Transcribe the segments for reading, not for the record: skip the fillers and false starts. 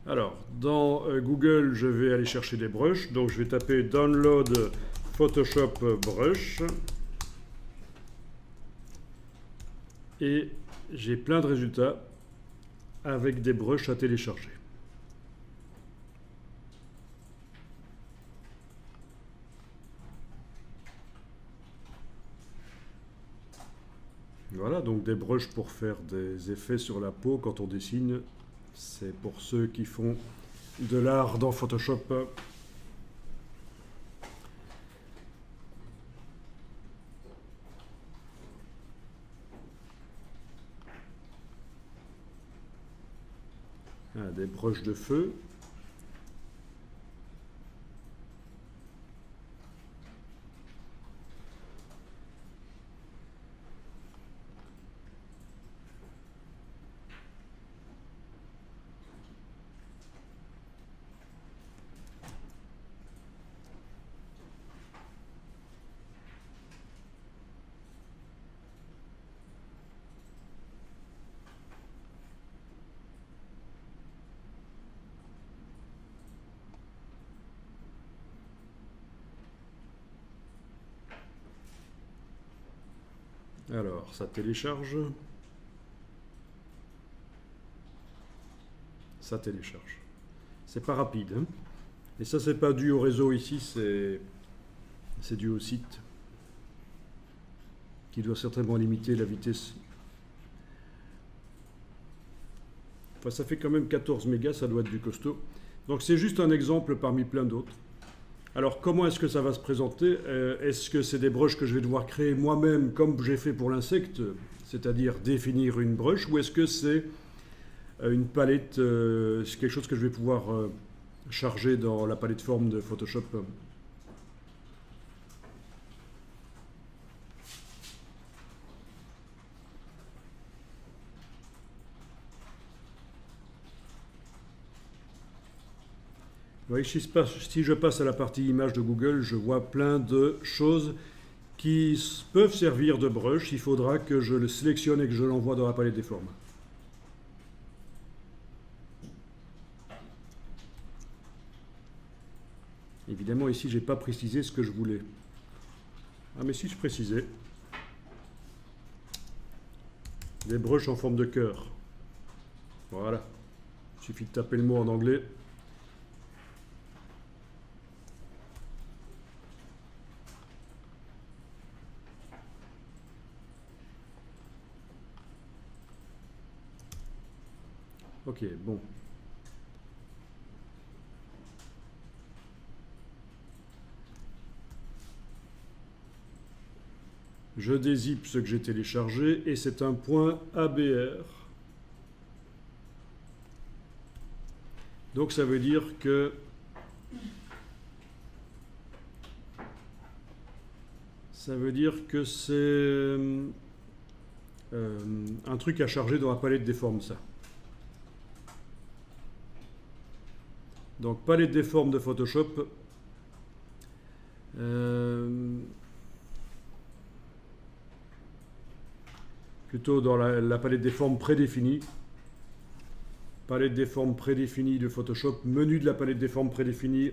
Alors, dans Google, je vais aller chercher des brushes. Donc, je vais taper Download Photoshop Brush. Et j'ai plein de résultats avec des brushes à télécharger. Voilà, donc des brushes pour faire des effets sur la peau quand on dessine. C'est pour ceux qui font de l'art dans Photoshop. Ah, des brushes de feu. Alors, ça télécharge. Ça télécharge. C'est pas rapide, hein. Et ça, c'est pas dû au réseau ici, c'est dû au site qui doit certainement limiter la vitesse. Enfin, ça fait quand même 14 mégas, ça doit être du costaud. Donc c'est juste un exemple parmi plein d'autres. Alors comment est-ce que ça va se présenter? Est-ce que c'est des brushes que je vais devoir créer moi-même comme j'ai fait pour l'insecte, c'est-à-dire définir une brush, ou est-ce que c'est une palette, c'est quelque chose que je vais pouvoir charger dans la palette forme de Photoshop? Oui, si je passe à la partie image de Google, je vois plein de choses qui peuvent servir de brush. Il faudra que je le sélectionne et que je l'envoie dans la palette des formes. Évidemment, ici, je n'ai pas précisé ce que je voulais. Ah, mais si je précisais. Des brushes en forme de cœur. Voilà. Il suffit de taper le mot en anglais. Ok, bon. Je dézippe ce que j'ai téléchargé et c'est un point ABR. Donc ça veut dire que c'est un truc à charger dans la palette des formes, ça. Donc palette des formes de Photoshop. Plutôt dans la palette des formes prédéfinies. Palette des formes prédéfinies de Photoshop. Menu de la palette des formes prédéfinies.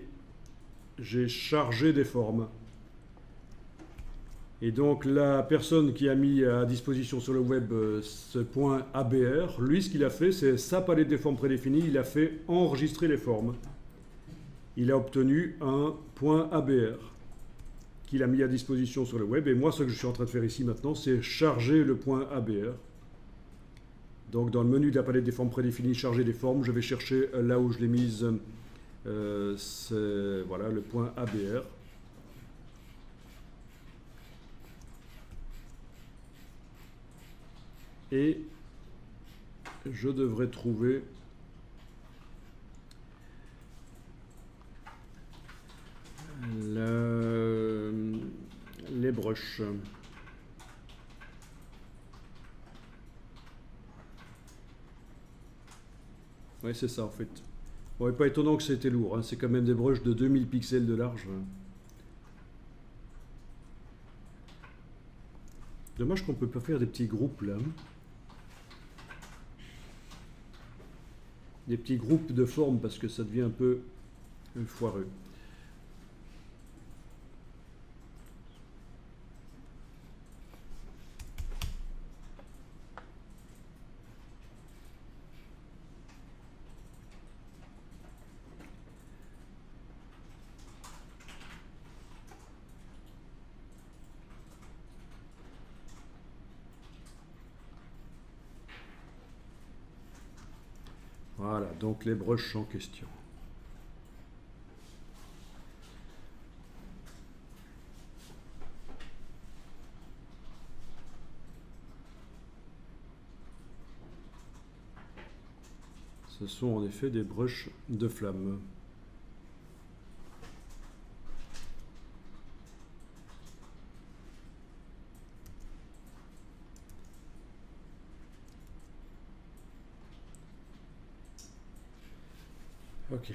J'ai chargé des formes. Et donc la personne qui a mis à disposition sur le web ce point ABR, lui ce qu'il a fait, c'est sa palette des formes prédéfinies, il a fait enregistrer les formes. Il a obtenu un point ABR qu'il a mis à disposition sur le web. Et moi, ce que je suis en train de faire ici maintenant, c'est charger le point ABR. Donc dans le menu de la palette des formes prédéfinies, charger des formes, je vais chercher là où je l'ai mise, voilà, le point ABR. Et je devrais trouver les brushes. Oui, c'est ça en fait. Bon, pas étonnant que c'était lourd, hein. C'est quand même des brushes de 2000 pixels de large. Dommage qu'on ne peut pas faire des petits groupes là. des petits groupes de formes parce que ça devient un peu foireux. Voilà, donc les brushes en question. Ce sont en effet des brushes de flamme. Ok.